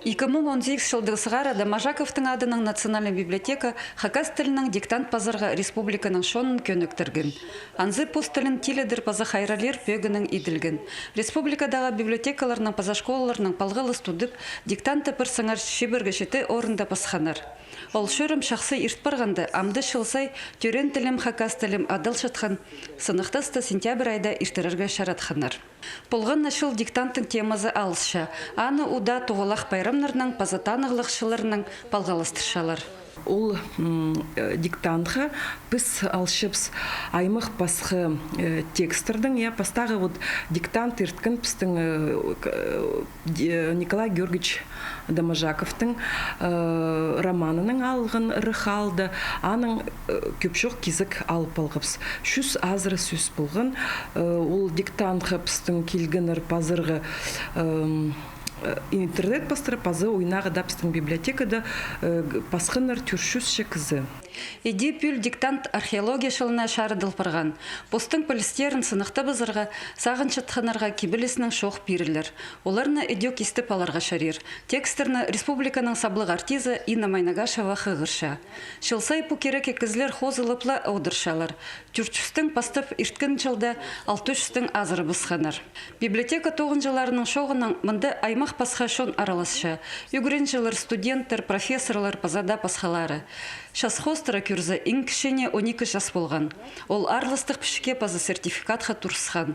2018 жылдығы сығарада Мажаковтың адының Национальный библиотека хакас тілінің диктант пазарға республиканың шонын көніктірген. Анзы пост тілін теледір паза хайралер пөгінің иділген. Республикадағы библиотекаларының паза школаларының палғалы студып диктанты бір сыңар шебіргішеті орында пасханар. Ол шөрім шақсы ирт барғанды амды шылсай түрен тілім хакас тілім адыл шатқан сынықтасты сентябрь айда иртірерге шаратханар. Полған нашыл диктанттың темазы алысша, аны уда туғылақ байрамнарының пазатанығылықшыларының палғалыстыршалар. Ол диктантға біз алшыпс аймық басқы текстердің, пастағы диктант ерткін пістің Николай Георгиевич Дамажаковтың романының алғын рыхалды, аның көпшіқ кезік алып алғыпс. Шүс азыры сөз болғын, ол диктантға пістің келгінір пазырғы интернет бастыры пазы ойнағы дапстың библиотекада пасқыныр түршүсші кізі. Иди пүл диктант археология шылына шарыдыл парған. Постың полистерін сынықты бізірға сағын шытқанарға кебілісінің шоқ берілер. Оларына идек істіп аларға шарир. Текстерні республиканың саблық артизы Инна Майнагашева қығырша. Шылсай пукерек екізлер хозылыпла аудыршалар. Түрчүстің пастып ирткін жылда 600-тің азыры бұсқанар. Библиотека 9 жыларының шоғының мұнды аймақ пасха шон араласша. Югрен жылыр студенттер, профессорлар пазада пасхалары. Шасхостыра күрзі ең кішіне 12 жас болған. Ол арлыстық пішке пазы сертификатқа тұрсқан.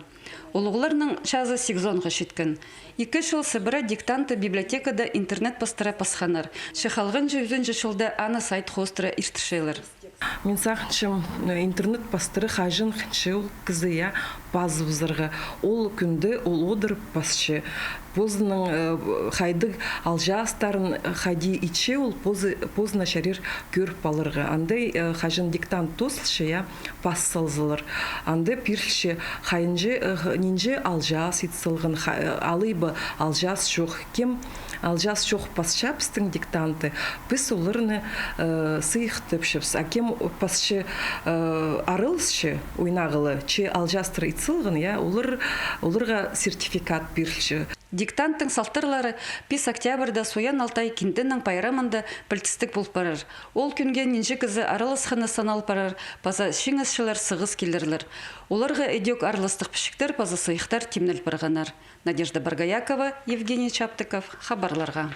Олығыларның шазы 8-ға шеткен. 2 жыл Сібірі диктанты библиотекада интернет пастыра пасханар. Шықалғын 100 жылда аны сайт хостыра иртішелер. Мен сақыншым интернет пастыры қажын қыншы ол кізі пазы бұзырғы. Ол күнді ол одыр пасшы. Позының қайдық алжастарын қайди иче ол позына шарир көріп балырғы. Андай қажын диктант тосылшы пас салзылыр. Андай пирші қайынжы нинже алжас итсылғын. Алыбы алжас жоқ. Кем алжас жоқ пасша пістің диктанты. Біз оларыны сыйықтыпшыпс. А кем пасшы арылшы ойнағылы. Че алжастыр итсылғын, оларға сертификат берілші. Диктанттың салтырлары 5 октябрьда Соян Алтай кендінің пайрамында пілтістік болып барар. Ол күнге нинжі кізі аралысқаны санал барар, паза шыңызшылар сығыз келдірлер. Оларға әдек аралыстық пішіктер паза сыйықтар темнел барғанар. Надежда Баргаякова, Евгений Чаптыков, хабарларға.